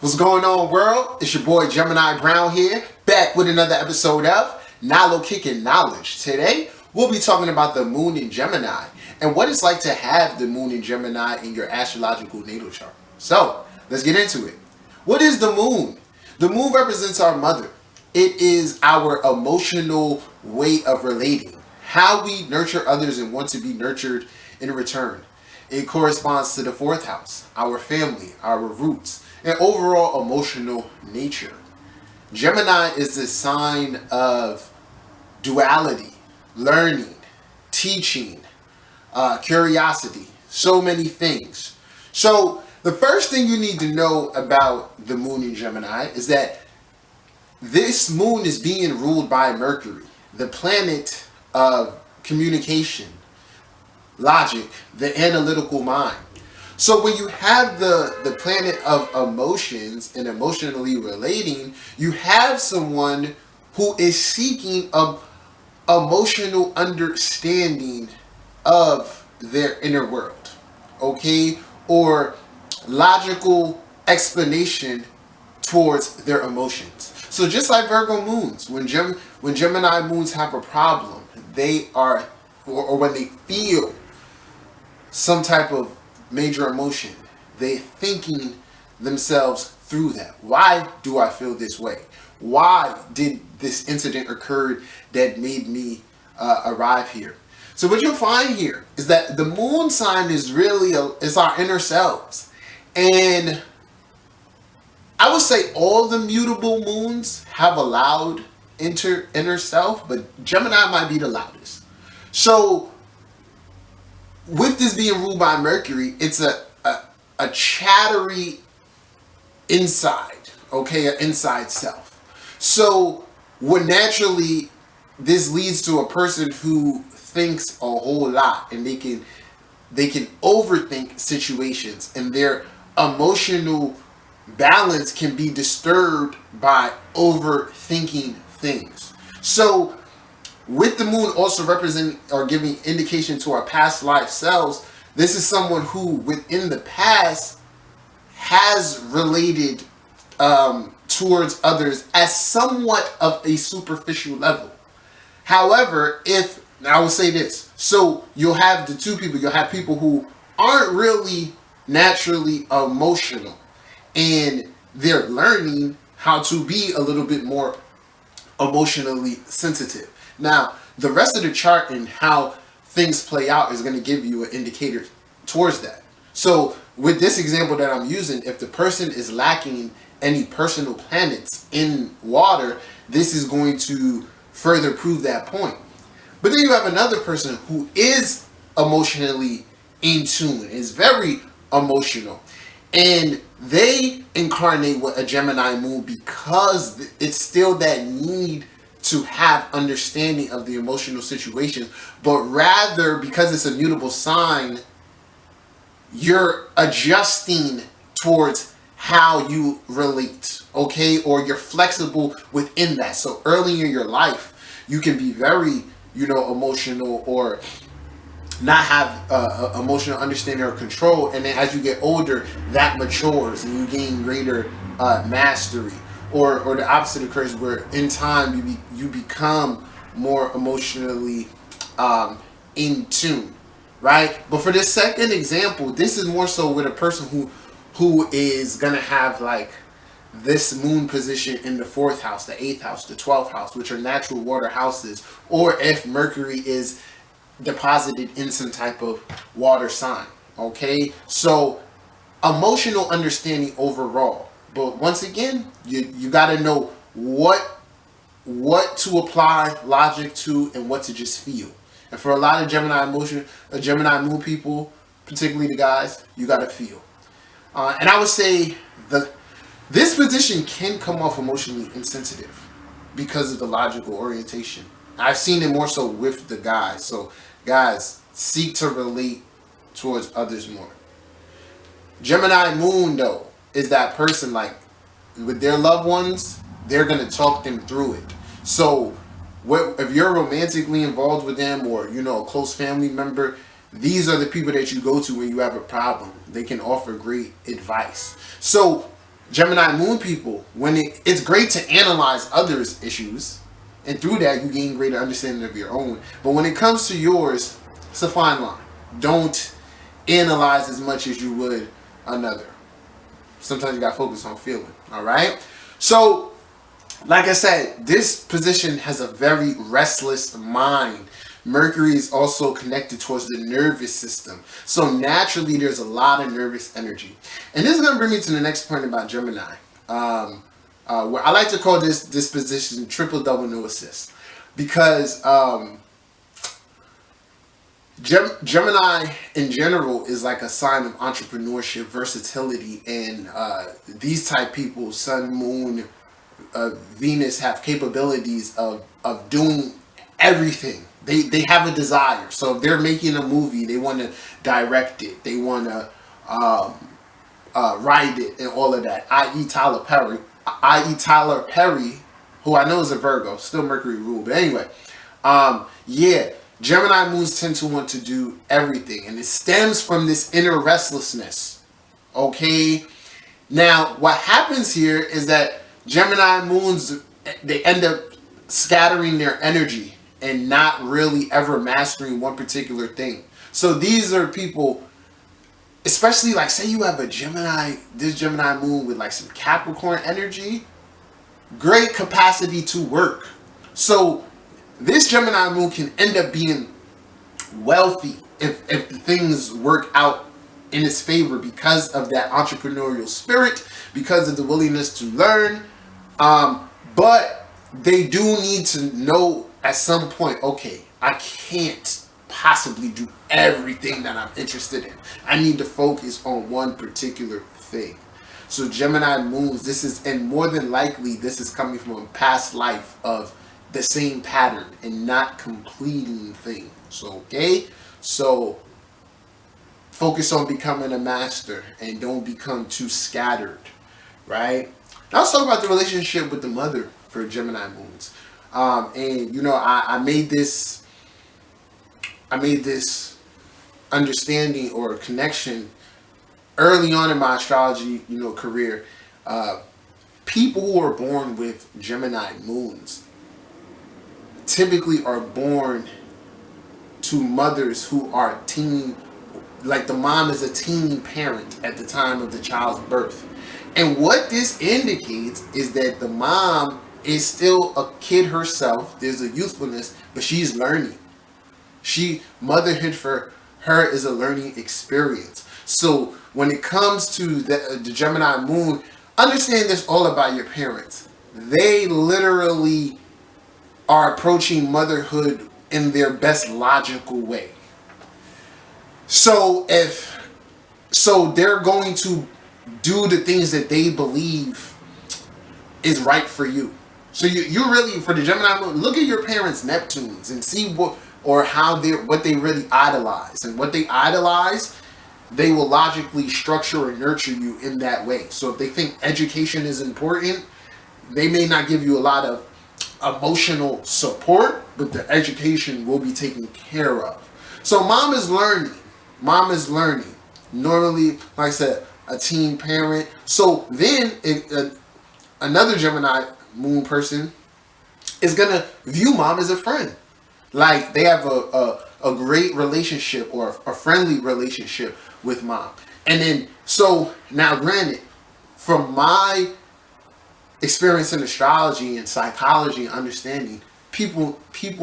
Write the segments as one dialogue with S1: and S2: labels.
S1: What's going on, world? It's your boy Gemini Brown here, back with another episode of Nalo Kicking Knowledge. Today, we'll be talking about the moon in Gemini and what it's like to have the moon in Gemini in your astrological natal chart. So, let's get into it. What is the moon? The moon represents our mother. It is our emotional way of relating, how we nurture others and want to be nurtured in return. It corresponds to the fourth house, our family, our roots, and overall emotional nature. Gemini is the sign of duality, learning, teaching, curiosity, so many things. So the first thing you need to know about the moon in Gemini is that this moon is being ruled by Mercury, the planet of communication, logic, the analytical mind. So when you have the planet of emotions and emotionally relating, you have someone who is seeking emotional understanding of their inner world, okay? Or logical explanation towards their emotions. So just like Virgo moons, when Gemini moons have a problem, they are, or when they feel some type of major emotion, they're thinking themselves through that. Why do I feel this way? Why did this incident occur that made me arrive here? So what you'll find here is that the moon sign is really is our inner selves. And I would say all the mutable moons have a loud inner self, but Gemini might be the loudest. So with this being ruled by Mercury, it's a chattery inside, okay, an inside self. So what naturally this leads to a person who thinks a whole lot, and they can overthink situations, and their emotional balance can be disturbed by overthinking things. So with the moon also representing or giving indication to our past life selves, this is someone who within the past has related towards others as somewhat of a superficial level. However, I will say this, so you'll have the two people, you'll have people who aren't really naturally emotional, and they're learning how to be a little bit more emotionally sensitive. Now, the rest of the chart and how things play out is going to give you an indicator towards that. So with this example that I'm using, if the person is lacking any personal planets in water, this is going to further prove that point. But then you have another person who is emotionally in tune, is very emotional, and they incarnate with a Gemini moon because it's still that need to have understanding of the emotional situation, but rather because it's a mutable sign, you're adjusting towards how you relate, okay? Or you're flexible within that. So early in your life, you can be very, emotional or not have emotional understanding or control, and then as you get older, that matures and you gain greater mastery. Or the opposite occurs where in time you become more emotionally in tune, right? But for this second example, this is more so with a person who is gonna have like this moon position in the fourth house, the eighth house, the 12th house, which are natural water houses, or if Mercury is deposited in some type of water sign, okay? So emotional understanding overall. But once again, you got to know what to apply logic to and what to just feel. And for a lot of Gemini moon people, particularly the guys, you got to feel. And I would say this position can come off emotionally insensitive because of the logical orientation. I've seen it more so with the guys. So guys, seek to relate towards others more. Gemini moon, though, is that person, like, with their loved ones, they're going to talk them through it. So if you're romantically involved with them, or a close family member, These are the people that you go to when you have a problem. They can offer great advice. So Gemini Moon people, when it's great to analyze others' issues, and through that you gain greater understanding of your own. But when it comes to yours, it's a fine line. Don't analyze as much as you would another. Sometimes you got to focus on feeling. All right. So, like I said, this position has a very restless mind. Mercury is also connected towards the nervous system. So naturally, there's a lot of nervous energy. And this is going to bring me to the next point about Gemini. Where I like to call this position triple double no assist. Because Gemini in general is like a sign of entrepreneurship, versatility, and these type people, Sun, Moon, Venus, have capabilities of doing everything. They have a desire. So if they're making a movie, they want to direct it. They want to write it and all of that. I.e. Tyler Perry, who I know is a Virgo, still Mercury rule. But anyway, yeah, Gemini moons tend to want to do everything. And it stems from this inner restlessness. Okay? Now, what happens here is that Gemini moons, they end up scattering their energy and not really ever mastering one particular thing. So these are people, especially like say you have this Gemini moon with like some Capricorn energy, great capacity to work. So this Gemini moon can end up being wealthy if things work out in its favor because of that entrepreneurial spirit, because of the willingness to learn. But they do need to know at some point, okay, I can't possibly do everything that I'm interested in. I need to focus on one particular thing. So Gemini moons, this is, and more than likely, this is coming from a past life of the same pattern and not completing things. Okay? So focus on becoming a master and don't become too scattered. Right? Now let's talk about the relationship with the mother for Gemini moons. And you know, I made this understanding or connection early on in my astrology, career. People who are born with Gemini moons typically are born to mothers who are teen, like the mom is a teen parent at the time of the child's birth. And what this indicates is that the mom is still a kid herself. There's a youthfulness, but she's learning. Motherhood for her is a learning experience. So when it comes to the Gemini moon, understand this all about your parents. They literally are approaching motherhood in their best logical way. So they're going to do the things that they believe is right for you. So you really, for the Gemini moon, look at your parents' Neptunes and see what they really idolize. And what they idolize, they will logically structure or nurture you in that way. So if they think education is important, they may not give you a lot of emotional support, but the education will be taken care of. So mom is learning. Normally, like I said, a teen parent. So then another Gemini moon person is going to view mom as a friend. Like they have a great relationship or a friendly relationship with mom. And then, so now granted, from my experience in astrology and psychology and understanding, people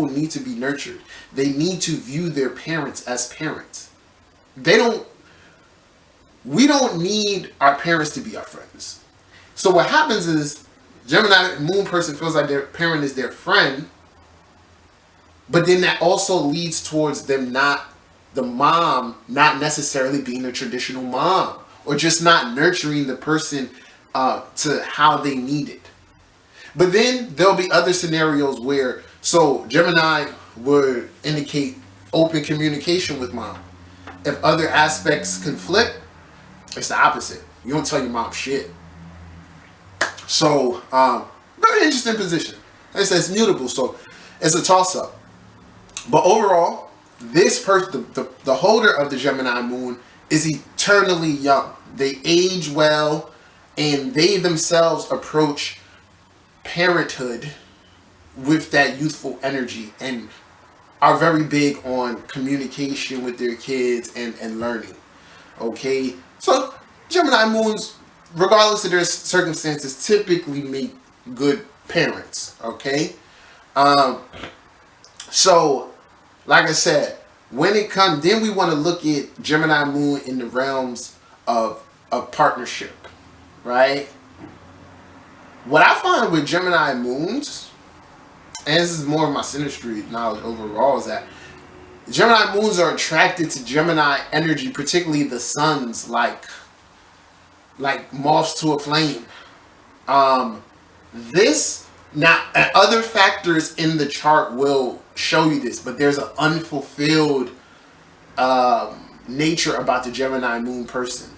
S1: need to be nurtured. They need to view their parents as parents. We don't need our parents to be our friends. So what happens is Gemini moon person feels like their parent is their friend, but then that also leads towards them the mom not necessarily being a traditional mom, or just not nurturing the person to how they need it. But then there'll be other scenarios where, so Gemini would indicate open communication with mom. If other aspects conflict, it's the opposite. You don't tell your mom shit. So, very interesting position. Like I said, it's mutable, so it's a toss-up. But overall, this person, the holder of the Gemini moon, is eternally young. They age well, and they themselves approach parenthood with that youthful energy and are very big on communication with their kids and learning. Okay, so Gemini moons, regardless of their circumstances, typically make good parents. Okay, so like I said, when it comes, then we want to look at Gemini moon in the realms of partnership, right? What I find with Gemini moons, and this is more of my SYNASTRY knowledge overall, is that Gemini moons are attracted to Gemini energy, particularly the suns, like moths to a flame. This now, other factors in the chart will show you this, but there's an unfulfilled nature about the Gemini moon person,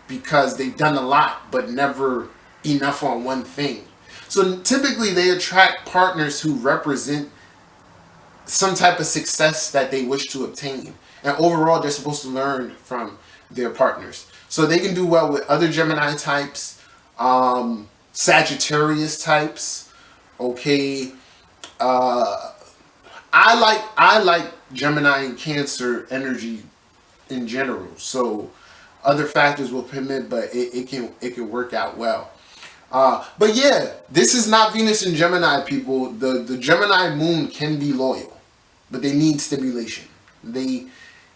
S1: because they've done a lot but never enough on one thing. So typically they attract partners who represent some type of success that they wish to obtain, and overall they're supposed to learn from their partners. So they can do well with other Gemini types, Sagittarius types. Okay, I like Gemini and Cancer energy in general. So other factors will permit, but it can work out well. But yeah, this is not Venus and Gemini, people. The Gemini moon can be loyal, but they need stimulation. They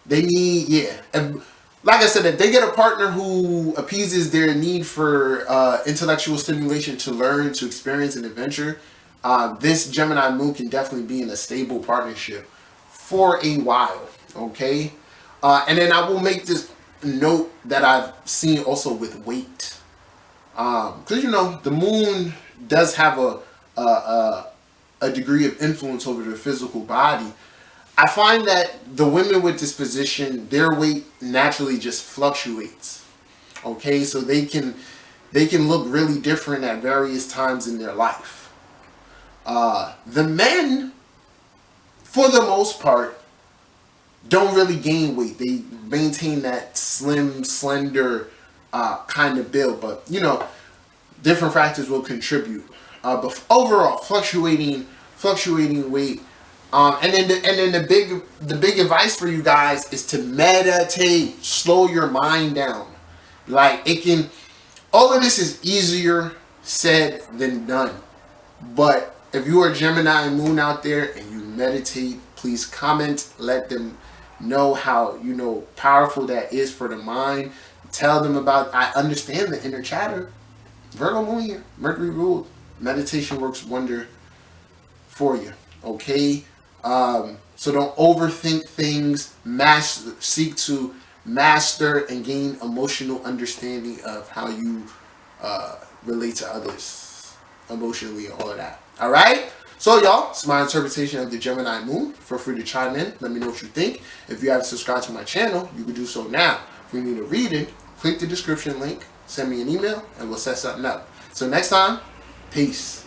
S1: need, yeah. And like I said, if they get a partner who appeases their need for intellectual stimulation to learn, to experience an adventure, this Gemini moon can definitely be in a stable partnership for a while. Okay, and then I will make this note that I've seen also with weight. Because the moon does have a degree of influence over the physical body. I find that the women with this position, their weight naturally just fluctuates. Okay, so they can look really different at various times in their life. The men, for the most part, don't really gain weight. They maintain that slim, slender kind of build, but different factors will contribute. But overall, fluctuating weight. And then the big advice for you guys is to meditate, slow your mind down. Like, all of this is easier said than done. But if you are Gemini moon out there and you meditate, please comment, let them know how powerful that is for the mind. Tell them about, I understand the inner chatter. Virgo moon here, Mercury ruled. Meditation works wonder for you. Okay, so don't overthink things. Seek to master and gain emotional understanding of how you relate to others emotionally and all of that. All right. So y'all, it's my interpretation of the Gemini moon. Feel free to chime in. Let me know what you think. If you haven't subscribed to my channel, you can do so now. If you need a reading, click the description link, send me an email, and we'll set something up. So next time, peace.